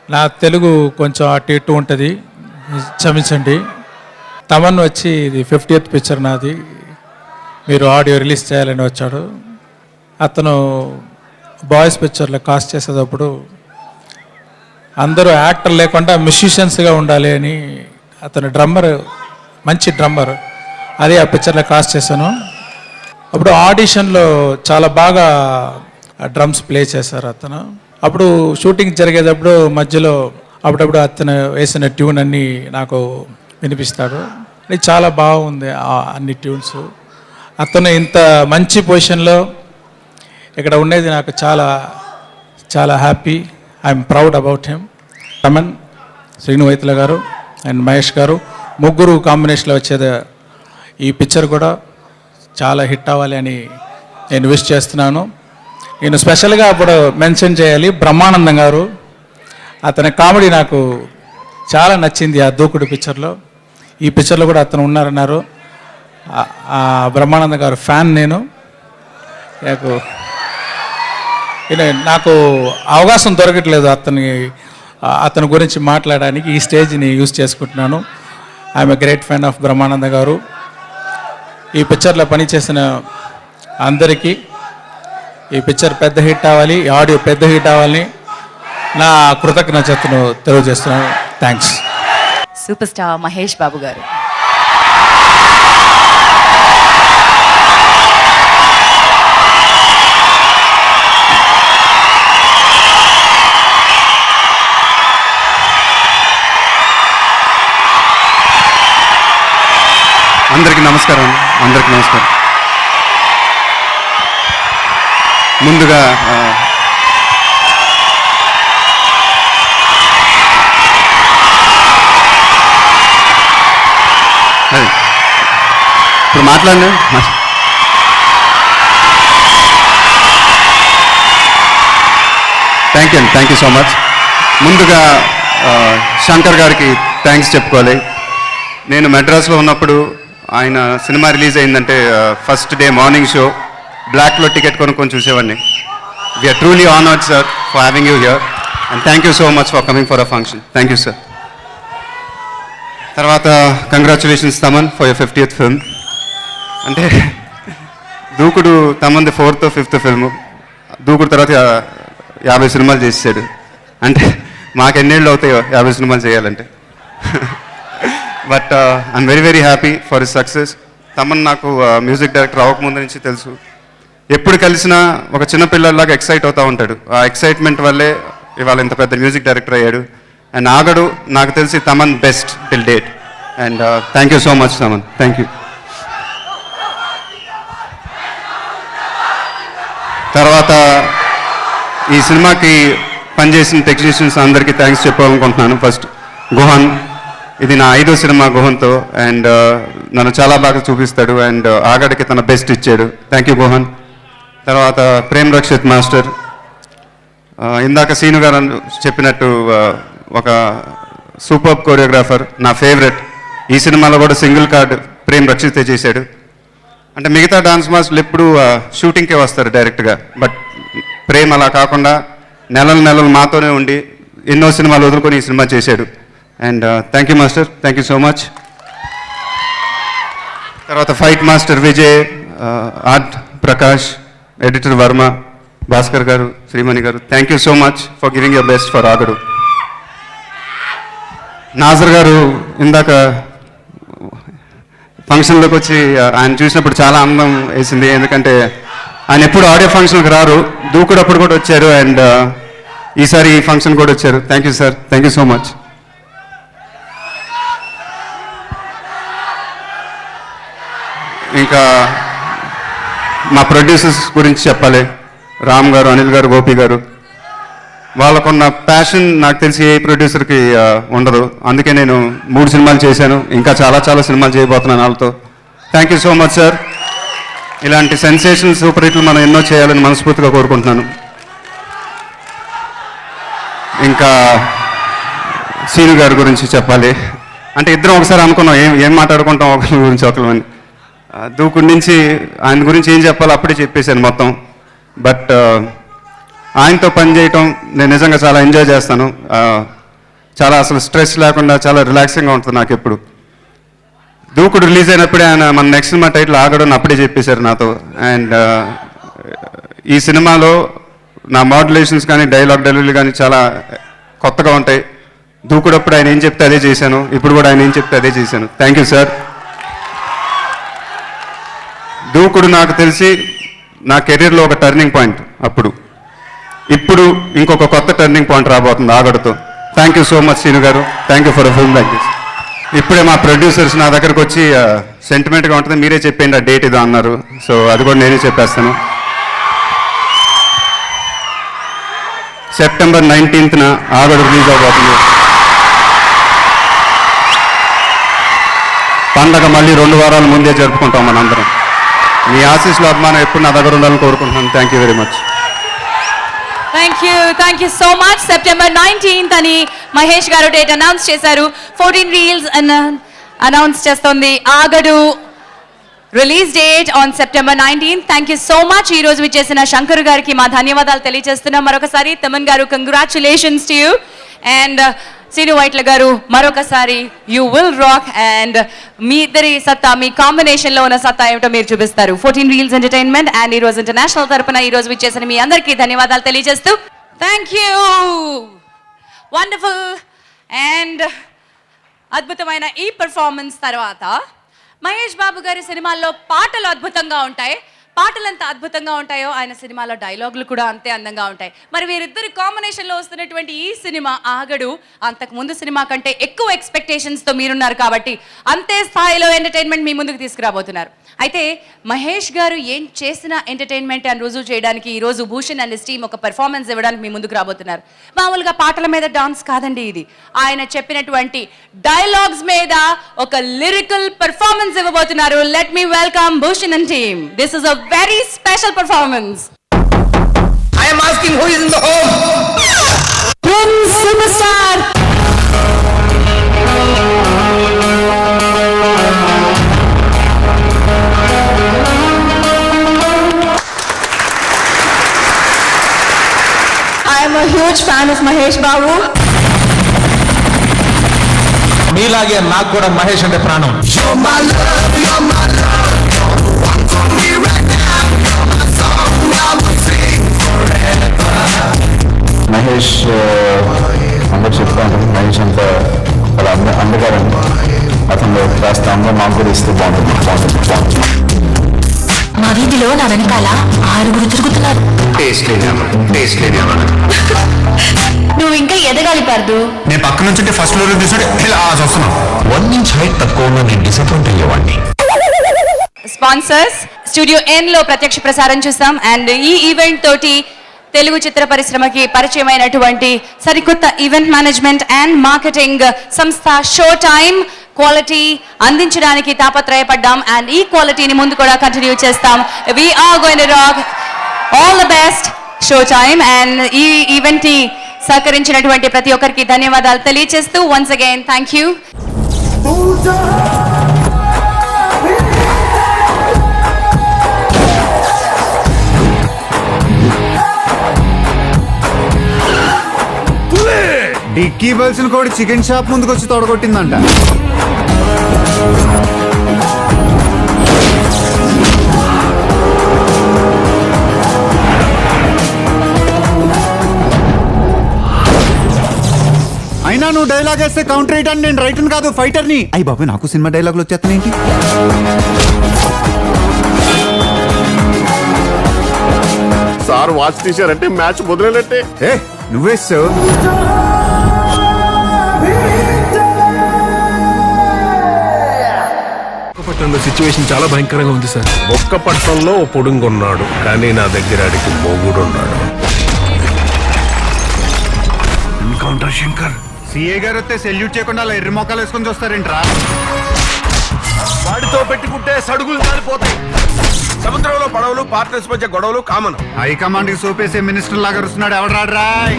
నా తెలుగు కొంచెం అటు ఇటు ఉంటుంది, క్షమించండి. తమన్ వచ్చి ఇది 50th పిక్చర్ నాది, మీరు ఆడియో రిలీజ్ చేయాలని వచ్చాడు. అతను బాయ్స్ పిక్చర్లో కాస్ట్ చేసేటప్పుడు అందరూ యాక్టర్ లేకుండా మ్యూజిషియన్స్గా ఉండాలి అని అతను డ్రమ్మర్, మంచి డ్రమ్మర్, అదే ఆ పిక్చర్లో కాస్ట్ చేశాను. అప్పుడు ఆడిషన్లో చాలా బాగా డ్రమ్స్ ప్లే చేశారు అతను. అప్పుడు షూటింగ్ జరిగేటప్పుడు మధ్యలో అప్పుడప్పుడు అతను వేసిన ట్యూన్ అన్నీ నాకు వినిపిస్తాడు. అది చాలా బాగుంది అన్ని ట్యూన్స్. అతను ఇంత మంచి పొజిషన్లో ఇక్కడ ఉండేది నాకు చాలా చాలా happy. I'm proud about him. Thaman, Srinu Vaitla గారు అండ్ మహేష్ గారు ముగ్గురు కాంబినేషన్లో వచ్చేది ఈ పిక్చర్ కూడా చాలా హిట్ అవ్వాలి అని నేను విష్ చేస్తున్నాను. నేను స్పెషల్గా అప్పుడు మెన్షన్ చేయాలి, బ్రహ్మానందం గారు. అతని కామెడీ నాకు చాలా నచ్చింది ఆ దూకుడు పిక్చర్లో. ఈ పిక్చర్లో కూడా అతను ఉన్నారన్నారు. ఆ బ్రహ్మానందం గారు ఫ్యాన్ నేను. నాకు అవకాశం దొరకట్లేదు అతని గురించి మాట్లాడడానికి. ఈ స్టేజ్ని యూజ్ చేసుకుంటున్నాను. I'm a great fan of Brahmananda గారు. ఈ పిక్చర్లో పనిచేసిన అందరికీ ఈ పిక్చర్ పెద్ద హిట్ అవ్వాలి, ఈ ఆడియో పెద్ద హిట్ అవ్వాలని నా కృతజ్ఞతను తెలియజేస్తున్నాను. Thanks. Super star Mahesh Babu garu. అందరికీ నమస్కారం. ముందుగా ఇప్పుడు మాట్లాడండి. Thank you so much. ముందుగా శంకర్ గారికి థ్యాంక్స్ చెప్పుకోవాలి. నేను మెడ్రాస్లో ఉన్నప్పుడు ఆయన సినిమా రిలీజ్ అయిందంటే ఫస్ట్ డే మార్నింగ్ షో బ్లాక్లో టికెట్ కొనుక్కొని చూసేవాడిని. We are truly honoured sir for having you here and thank you so much for coming for a function. Thank you sir. తర్వాత congratulations Thaman for your 50th film. అంటే Dookudu తమన్ది 4th or 5th film. దూకుడు తర్వాత 50 సినిమాలు చేసాడు. అంటే మాకెన్నేళ్ళు అవుతాయో 50 సినిమాలు చేయాలంటే. But I'm very happy for his success. Thaman నాకు మ్యూజిక్ డైరెక్టర్ అవ్వకముందు నుంచి తెలుసు. ఎప్పుడు కలిసినా ఒక చిన్న పిల్లల్లాగా ఎక్సైట్ అవుతూ ఉంటాడు. ఆ ఎక్సైట్మెంట్ వల్లే ఇవాళ ఇంత పెద్ద మ్యూజిక్ డైరెక్టర్ అయ్యాడు. అండ్ ఆగడు నాకు తెలిసి Thaman best till date. And thank you so much Thaman. Thank you. తర్వాత ఈ సినిమాకి పనిచేసిన టెక్నీషియన్స్ అందరికీ థ్యాంక్స్ చెప్పాలనుకుంటున్నాను. ఫస్ట్ గుహన్, ఇది నా 5వ సినిమా గుహన్తో. అండ్ నన్ను చాలా బాగా చూపిస్తాడు. అండ్ ఆగడికి తన బెస్ట్ ఇచ్చాడు. Thank you Guhan. తర్వాత ప్రేమ్ రక్షిత్ మాస్టర్, ఇందాక సీను గారు చెప్పినట్టు ఒక సూపర్ కోరియోగ్రాఫర్, నా ఫేవరెట్. ఈ సినిమాలో కూడా సింగిల్ కార్డ్ ప్రేమ్ రక్షితే చేశాడు. అంటే మిగతా డాన్స్ మాస్టర్లు ఎప్పుడు షూటింగ్కే వస్తారు డైరెక్ట్గా. బట్ ప్రేమ్ అలా కాకుండా నెలలు మాతోనే ఉండి ఎన్నో సినిమాలు వదులుకొని ఈ సినిమా చేశాడు. And thank you master. Thank you so much. తర్వాత fight master Vijay, art Prakash, editor Varma, Bhaskar garu, Srimani garu, thank you so much for giving your best for Aagadu. Nassar garu ఇందాక ఫంక్షన్లోకి వచ్చి ఆయన చూసినప్పుడు చాలా ఆనందం వేసింది. ఎందుకంటే ఆయన ఎప్పుడు ఆడియో ఫంక్షన్కి రారు, దూకుడప్పుడు కూడా వచ్చారు. అండ్ ఈసారి ఈ ఫంక్షన్ కూడా వచ్చారు. Thank you sir. Thank you so much. ఇంకా మా ప్రొడ్యూసర్స్ గురించి చెప్పాలి. రామ్ గారు, అనిల్ గారు, గోపి గారు, వాళ్ళకున్న ప్యాషన్ నాకు తెలిసి ఏ ప్రొడ్యూసర్కి ఉండదు. అందుకే నేను 3 సినిమాలు చేశాను. ఇంకా చాలా సినిమాలు చేయబోతున్నాను వాళ్ళతో. Thank you so much sir. ఇలాంటి సెన్సేషన్ సూపర్ హిట్లు మనం ఎన్నో చేయాలని మనస్ఫూర్తిగా కోరుకుంటున్నాను. ఇంకా సీను గారి గురించి చెప్పాలి. అంటే ఇద్దరం ఒకసారి అనుకున్నాం ఏం మాట్లాడుకుంటాం ఒకరి గురించి ఒకరిని. దూకుడి నుంచి ఆయన గురించి ఏం చెప్పాలో అప్పుడే చెప్పేశాను మొత్తం. బట్ ఆయనతో పనిచేయటం నేను నిజంగా చాలా ఎంజాయ్ చేస్తాను. చాలా అసలు స్ట్రెస్ లేకుండా చాలా రిలాక్సింగ్గా ఉంటుంది నాకు ఎప్పుడు. దూకుడు రిలీజ్ అయినప్పుడే ఆయన మన నెక్స్ట్ సినిమా టైటిల్ ఆగడం అప్పుడే చెప్పేశారు నాతో. అండ్ ఈ సినిమాలో నా మాడ్యులేషన్స్ కానీ డైలాగ్ డెలివరీ కానీ చాలా కొత్తగా ఉంటాయి. దూకుడప్పుడు ఆయన ఏం చెప్తే అదే చేశాను, ఇప్పుడు కూడా ఆయన ఏం చెప్తే అదే చేశాను. Thank you sir. దూకుడు నాకు తెలిసి నా కెరీర్లో ఒక టర్నింగ్ పాయింట్. ఇప్పుడు ఇంకొక కొత్త టర్నింగ్ పాయింట్ రాబోతుంది ఆగడుతో. Thank you so much Srinu garu. Thank you for a film like this. ఇప్పుడే మా ప్రొడ్యూసర్స్ నా దగ్గరకు వచ్చి సెంటిమెంట్గా ఉంటుంది, మీరే చెప్పండి ఆ డేట్ ఇదో అన్నారు. సో అది కూడా నేనే చెప్పేస్తాను. సెప్టెంబర్ 19th ఆగడు రిలీజ్ అవబోతుంది. పండగ మళ్ళీ 2 వారాల ముందే జరుపుకుంటాం మనందరం. మీ ఆశీస్సులు అభిమానం ఎప్పుడు నా దగ్గర ఉండాలని కోరుకుంటున్నాను. Thank you very much. Thank you so much. September 19th అని మహేష్ గారు డేట్ అనౌన్స్ చేశారు. 14 Reels అనౌన్స్ చేస్తోంది. Aagadu release date on September 19th. Thank you so much. ఈ రోజు విచ్చేసిన శంకర్ గారికి మా ధన్యవాదాలు తెలియజేస్తున్నాం. మరొకసారి తమన్ గారు congratulations to you. And Srinu Vaitla గారు మరొకసారి యూ విల్ రాక్. అండ్ మీ ఇద్దరి సత్తా, మీ కాంబినేషన్లో ఉన్న సత్తా ఏమిటో మీరు చూపిస్తారు. 14 Reels ఎంటర్టైన్మెంట్ అండ్ ఈరోజు ఇంటర్నేషనల్ తరపున ఈరోజు విచ్చేసిన మీ అందరికీ ధన్యవాదాలు తెలియజేస్తూ థ్యాంక్ యూ. వండర్ఫుల్. అండ్ అద్భుతమైన ఈ పెర్ఫార్మెన్స్ తర్వాత మహేష్ బాబు గారి సినిమాల్లో పాటలు అద్భుతంగా ఉంటాయి. పాటలు ఎంత అద్భుతంగా ఉంటాయో ఆయన సినిమాలో డైలాగులు కూడా అంతే అందంగా ఉంటాయి. మరి వీరిద్దరి కాంబినేషన్లో వస్తున్నటువంటి ఈ సినిమా ఆగడు అంతకు ముందు సినిమా కంటే ఎక్కువ ఎక్స్పెక్టేషన్స్తో మీరున్నారు కాబట్టి అంతే స్థాయిలో ఎంటర్టైన్మెంట్ మీ ముందుకు తీసుకురాబోతున్నారు. అయితే మహేష్ గారు ఏం చేసిన ఎంటర్టైన్మెంట్ అని రుజువు చేయడానికి ఈరోజు భూషణ్ అండ్ హిస్ టీమ్ ఒక పెర్ఫార్మెన్స్ ఇవ్వడానికి మీ ముందుకు రాబోతున్నారు. మామూలుగా పాటల మీద డాన్స్ కాదండి ఇది. ఆయన చెప్పినటువంటి డైలాగ్స్ మీద ఒక లిరికల్ పెర్ఫార్మెన్స్ ఇవ్వబోతున్నారు. Let me welcome Bhushan and team. This is a very special performance. I am asking who is in the home? Prince Superstar. I am a huge fan of Mahesh Babu. మీలాగే నాకు కూడా మహేష్ అంటే ప్రాణం. You're my love, you're my love. One for me right now. You're my song, I will sing forever. Mahesh అందరు చెప్తా ఉంటుంది మహేష్ అంతా అలా అందగారని. అతను కాస్త అందరూ మాకు కూడా ఇస్తే బాగుంటుంది. మా వీధిలో నా వెనకాల 6 తిరుగుతున్నారు. టేస్ట్ లేని నువ్వు ఇంకా ఎదగాలి పార్దు. నేను పక్క నుంచి ఫస్ట్ ఫ్లోర్ తీసుకుంటే ఇలా చూస్తున్నాను. 1 inch హైట్ తక్కువ ఉన్న నేను డిసప్పాయింట్ అయ్యేవాడిని. స్పాన్సర్స్ స్టూడియో ఎన్ లో ప్రత్యక్ష ప్రసారం చూస్తాం. అండ్ ఈ ఈవెంట్ తోటి తెలుగు చిత్ర పరిశ్రమకి పరిచయమైనటువంటి సరికొత్త ఈవెంట్ మేనేజ్మెంట్ అండ్ మార్కెటింగ్ సంస్థ షో టైమ్ క్వాలిటీ అందించడానికి తాపత్రయపడ్డాం. అండ్ ఈ క్వాలిటీని ముందు కూడా కంటిన్యూ చేస్తాం. We are going to rock. All the best show time. And ఈ ఈవెంట్ ని సహకరించినటువంటి ప్రతి ఒక్కరికి ధన్యవాదాలు తెలియజేస్తూ వన్స్ అగైన్ థ్యాంక్ యూ. డిక్కీ బల్సిన కూడా చికెన్ షాప్ ముందుకు వచ్చి తొడగొట్టిందంట. అయినా నువ్వు డైలాగ్ వేస్తే కౌంటర్ రైటర్, నేను రైటర్ కాదు ఫైటర్ని. అయ్యి బాబు నాకు సినిమా డైలాగులు వచ్చేస్తానేంటి? సార్ వాచ్ తీశారంటే మ్యాచ్ మొదలైనట్టే. ఏ నువ్వేస్తావు. పట్టణంలో సిచ్యువేషన్ చాలా భయంకరంగా ఉంది సార్. ఒక్క పట్టణంలో ఓ పొడుగున్నాడు, కానీ నా దగ్గర అడిగి మొగుడున్నాడు. ఎన్కౌంటర్ శంకర్. సిఏ గారు వస్తే సెల్యూట్ చేయకుండా అలా ఎర్రి మొక్కలు వేసుకొని చూస్తారేంట్రా? వాడితో పెట్టుకుంటే సడుగులు కాలిపోతాయి. సముద్రంలో పడవలు, పార్ట్నర్స్ మధ్య గొడవలు కామన్. హైకమాండ్ కి సోపేసే మినిస్టర్ లాగా వస్తున్నాడు ఎవడు రాడు.